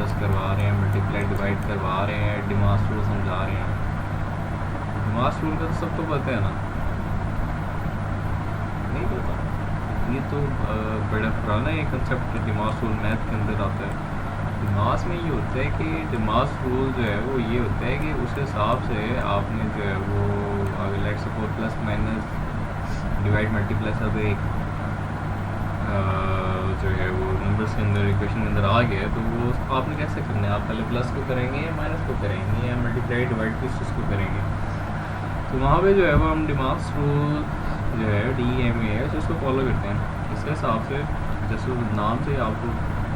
Interest करवा रहे हैं, मल्टीप्लाई डिवाइड करवा रहे हैं, डिमास रूल समझा रहे हैं। डिमास रूल का तो सबको पता है ना, नहीं पता? ये तो बड़ा पुराना ये कंसेप्ट डिमास रूल मैथ के अंदर आता है। डिमास में ये होता है कि डिमास रूल जो है वो ये होता है कि उस हिसाब से आपने जो है वो अगर let suppose plus minus divide multiply सब एक जो है वो नंबर्स के अंदर इक्वेशन के अंदर आ गया, तो वो आपने कैसे करना है? आप पहले प्लस को करेंगे या माइनस को करेंगे या मल्टीप्लाई डिवाइड किस चीज़ को करेंगे? तो वहाँ पे जो है वो हम डिमास रूल जो है DMA है उसको फॉलो करते हैं। इसके हिसाब से जैसे नाम से आपको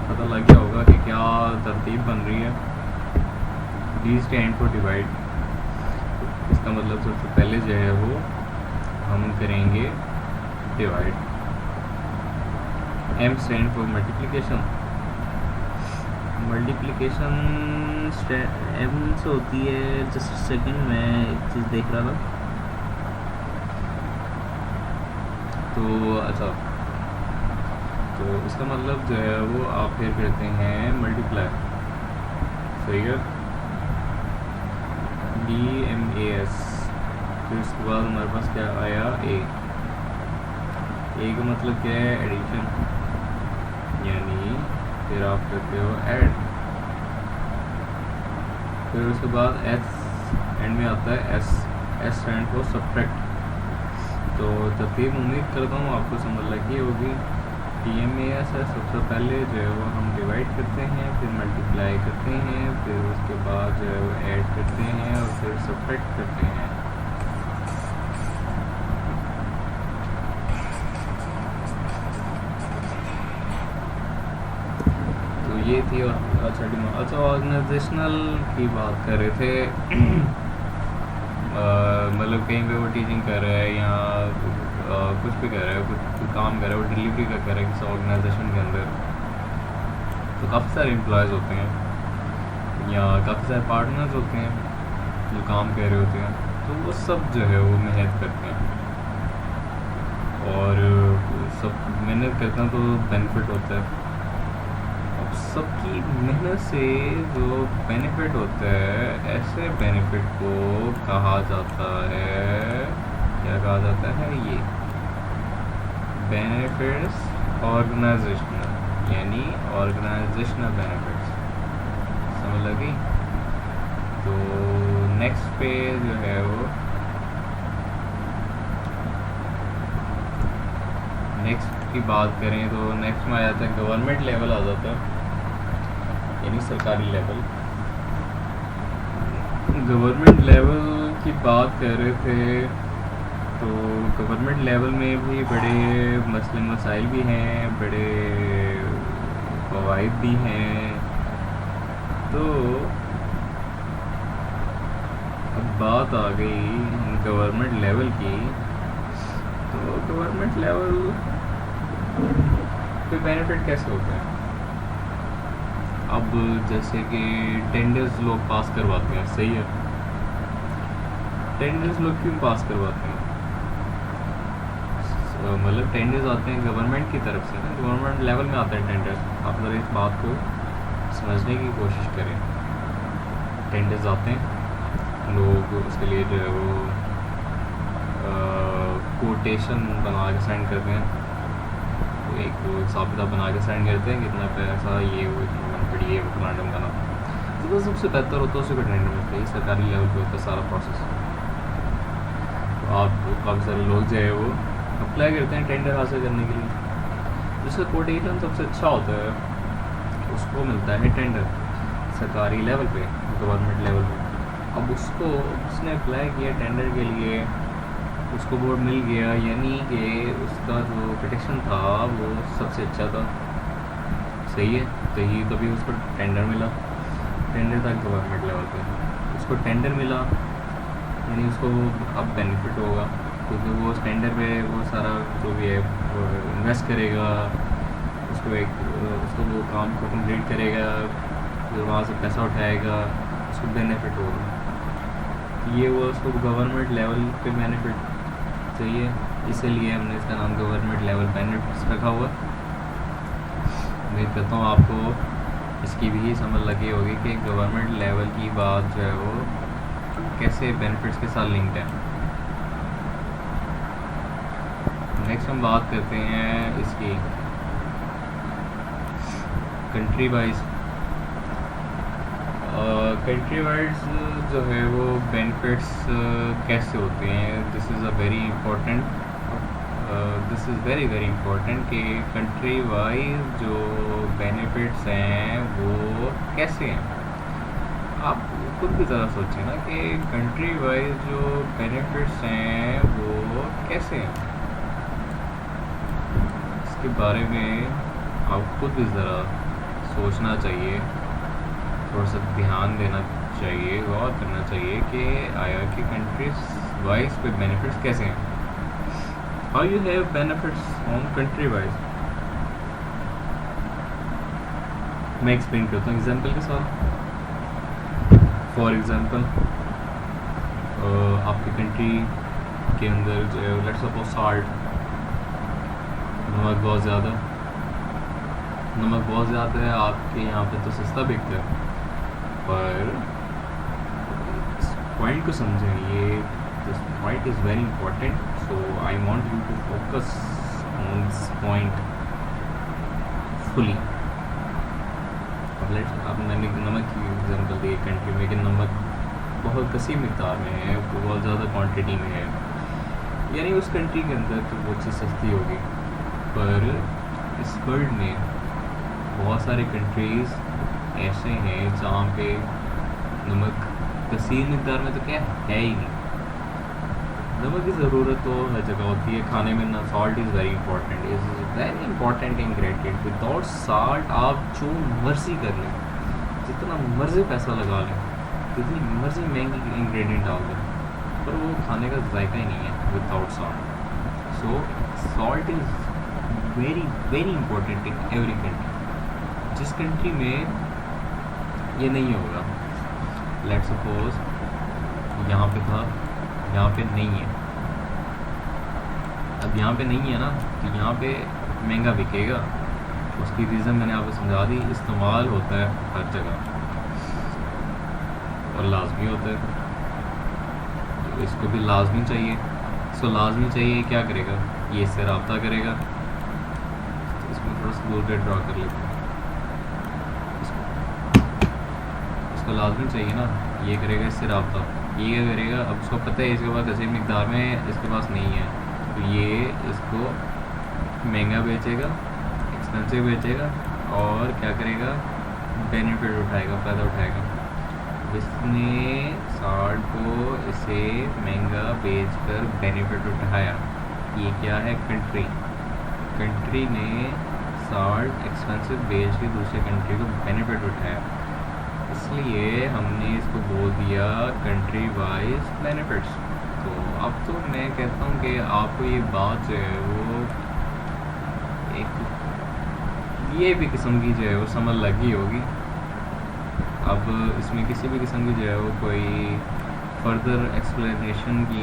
पता लग गया होगा कि क्या तरतीब बन रही है। D स्टैंड फॉर डिवाइड, इसका मतलब सबसे पहले जो है वो हम करेंगे divide. M stand for multiplication, multiplication M से होती है। जस्ट सेकंड में एक चीज़ देख रहा था, तो अच्छा, तो इसका मतलब जो है वो आप फिर करते हैं मल्टीप्लाई, सही है, DMAS। फिर उसके बाद हमारे पास क्या आया? A का मतलब क्या है? एडिशन, यानी फिर आप करते हो ऐड। फिर उसके बाद S एंड में आता है S स्टैंड फॉर सब्ट्रैक्ट। तो तरतीब उम्मीद करता हूँ आपको समझ लगी होगी। DMAS है, सबसे पहले जो है वो हम डिवाइड करते हैं, फिर मल्टीप्लाई करते हैं, फिर उसके बाद जो है वो ऐड करते हैं और फिर सब्ट्रैक्ट करते हैं। तो ये थी। और अच्छा ऑर्गेनाइजेशनल की बात कर रहे थे मतलब कहीं पे वो टीचिंग कर रहा है या कुछ भी कर रहा है, कुछ काम कर रहा है, वो डिलीवरी का कर रहा है किसी ऑर्गेनाइजेशन के अंदर, तो काफ़ी सारे एम्प्लॉयज़ होते हैं या काफ़ी सारे पार्टनर्स होते हैं जो काम कर रहे होते हैं, तो वो सब जो है वो मेहनत करते हैं और सब मेहनत करते हैं तो बेनिफिट होता है। अब सबकी मेहनत से जो बेनिफिट होता है, ऐसे बेनिफिट को कहा जाता है, क्या कहा जाता है? ये बेनिफिट्स ऑर्गेनाइजेशनल, यानी ऑर्गेनाइजेशनल बेनिफिट्स, समझ लगी? तो नेक्स्ट पे जो है वो नेक्स्ट की बात करें तो नेक्स्ट में आ जाता है गवर्नमेंट लेवल आ जाता है, यानी सरकारी लेवल। गवर्नमेंट लेवल की बात कर रहे थे, तो गवर्नमेंट लेवल में भी बड़े मसले मसाइल भी हैं, बड़े फ़वाइद भी हैं। तो अब बात आ गई गवर्नमेंट लेवल की, तो गवर्नमेंट लेवल पे बेनिफिट कैसे होते हैं? अब जैसे कि टेंडर्स लोग पास करवाते हैं, सही है, टेंडर्स लोग क्यों पास करवाते हैं? मतलब टेंडर्स आते हैं गवर्नमेंट की तरफ से ना, गवर्नमेंट लेवल में आते हैं टेंडर्स। आप ज़रा इस बात को समझने की कोशिश करें। टेंडर्स आते हैं, लोग उसके लिए जो है वो कोटेशन बना के सेंड करते हैं, तो एक हिसाब किताब बना के सेंड करते हैं कितना पैसा ये वो इतना बेनिफिट ये वो प्लान बना, तो सबसे बेहतर होता है उसी पर टेंडर मिलता है। सरकारी लेवल पे होता है सारा प्रोसेस। तो आप काफ़ी सारे लोग जो है वो अप्लाई करते हैं टेंडर हासिल करने के लिए। जिसका कोटेशन सबसे अच्छा होता है उसको मिलता है टेंडर सरकारी लेवल पे, गवर्नमेंट लेवल पे। अब उसको उसने अप्लाई किया टेंडर के लिए, उसको बोर्ड मिल गया, यानी कि उसका जो कोटेशन था वो सबसे अच्छा था, सही है, तो ही तभी उसको टेंडर मिला। टेंडर था गवर्नमेंट लेवल पे, उसको टेंडर मिला, यानी उसको अब बेनिफिट होगा, क्योंकि वो उस टेंडर पे वो सारा जो भी है वो इन्वेस्ट करेगा, उसको वो काम को कंप्लीट करेगा, फिर वहाँ से पैसा उठाएगा, उसको बेनिफिट होगा। ये वो उसको गवर्नमेंट लेवल पे बेनिफिट चाहिए, इसीलिए हमने इसका नाम गवर्नमेंट लेवल बेनिफिट्स रखा हुआ। उम्मीद करता हूँ आपको इसकी भी समझ लगी होगी कि गवर्नमेंट लेवल की बात जो है वो कैसे बेनिफिट्स के साथ लिंक्ड है। नेक्स्ट हम बात करते हैं इसकी कंट्री वाइज। कंट्री वाइज जो है वो बेनिफिट्स कैसे होते हैं, दिस इज़ वेरी इम्पोर्टेंट कि कंट्री वाइज जो बेनिफिट्स हैं वो कैसे हैं। आप खुद की तरह सोचें ना कि कंट्री वाइज जो बेनिफिट्स हैं वो कैसे हैं, इसके बारे में आप खुद भी ज़रा सोचना चाहिए, थोड़ा सा ध्यान देना चाहिए, गौर करना चाहिए कि आया कि कंट्रीज वाइज पे बेनिफिट्स कैसे हैं। How you have benefits on country wise, मैं एक्सप्लेन करता हूँ एग्जांपल के साथ। फॉर एग्जांपल आपकी कंट्री के अंदर लेट्स सपोज साल्ट, नमक बहुत ज़्यादा है, आपके यहाँ पे तो सस्ता बिकता है, पर इस पॉइंट को समझें, ये this point is very important, so I want you to focus on this point fully. अब मैंने नमक की एग्जांपल दी कंट्री में कि नमक बहुत कसी मिकदार में है, बहुत ज़्यादा क्वांटिटी में है, यानी उस कंट्री के अंदर तो वो चीज़ सस्ती होगी, पर इस वर्ल्ड में बहुत सारी कंट्रीज़ ऐसे हैं जहाँ पे नमक कसीर मिकदार में तो क्या है ही नहीं। नमक की ज़रूरत तो हर जगह होती है खाने में ना, salt is very important ingredient. Without salt आप जो मर्ज़ी कर लें, जितना मर्ज़ी पैसा लगा लें, जितनी मर्ज़ी महंगी इंग्रेडिएंट डाल दें, पर वो खाने का जायका ही नहीं है without salt. So salt is very important in every country. जिस कंट्री में ये नहीं होगा, लेट्स सपोज यहाँ पे था, यहाँ पे नहीं है, अब यहाँ पे नहीं है ना, तो यहाँ पे महंगा बिकेगा। उसकी रीज़न मैंने आपको समझा दी, इस्तेमाल होता है हर जगह और लाजमी होता है, तो इसको भी लाजमी चाहिए। सो लाजमी चाहिए क्या करेगा, ये इससे रब्ता करेगा। तो इसमें थोड़ा सा दूर ड्रा कर लेते हैं, इसको लाजमी चाहिए ना, ये करेगा इससे रब्ता, ये क्या करेगा, अब उसको पता है इसके पास ऐसे मिकदार में इसके पास नहीं है, तो ये इसको महंगा बेचेगा, एक्सपेंसिव बेचेगा, और क्या करेगा, बेनिफिट उठाएगा, फ़ायदा उठाएगा। इसने साल्ट को इसे महंगा बेचकर बेनिफिट उठाया, ये क्या है, कंट्री ने साल्ट एक्सपेंसिव बेच के दूसरे कंट्री को बेनिफिट उठाया, इसलिए हमने इसको बोल दिया कंट्री वाइज बेनिफिट्स। तो अब तो मैं कहता हूँ कि आपको ये बात जो है वो एक ये भी किस्म की जो है वो समझ लगी होगी। अब इसमें किसी भी किस्म की जो है वो कोई फर्दर एक्सप्लेनेशन की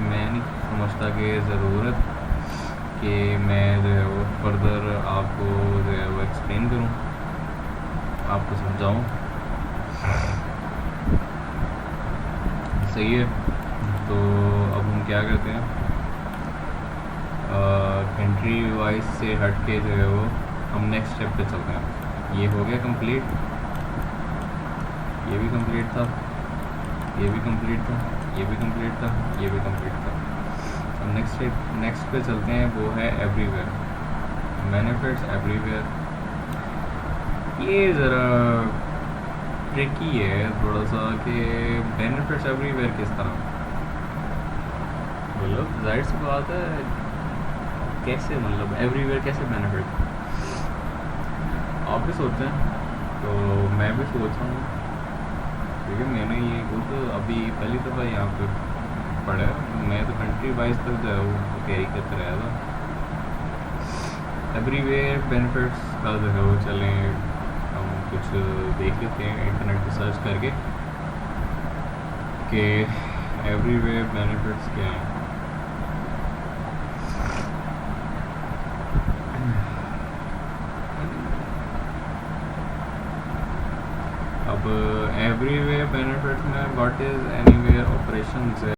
मैं नहीं समझता कि ज़रूरत कि मैं जो है वो फर्दर आपको जो है वो एक्सप्लेन करूँ, आपको समझाऊँ। सही है, तो अब हम क्या करते हैं, कंट्री वाइज से हट के जो है वो हम नेक्स्ट स्टेप पे चलते हैं। ये हो गया कंप्लीट, ये भी कंप्लीट था, ये भी कंप्लीट था, ये भी कंप्लीट था, ये भी कंप्लीट था। अब नेक्स्ट पे चलते हैं, वो है एवरीवेयर, बेनिफिट्स एवरीवेयर। ये ज़रा ट्रिकी है थोड़ा सा कि बेनिफिट्स एवरीवेयर किस तरह, मतलब जाहिर सी बात है, कैसे मतलब एवरीवेयर कैसे बेनिफिट, आप भी सोचते हैं, तो मैं भी सोच रहा हूँ, क्योंकि मैंने ये खुद अभी पहली दफ़ा यहाँ पे पढ़ा है। मैं तो कंट्री वाइज तक जो है वो कैरी करते रहा था। एवरीवेयर बेनिफिट्स का जो है वो चलें हम कुछ देख लेते हैं इंटरनेट पर सर्च करके कि एवरीवेयर बेनिफिट्स क्या हैं। अब एवरीवेयर बेनिफिट्स में व्हाट इज़ एनीवेयर ऑपरेशंस है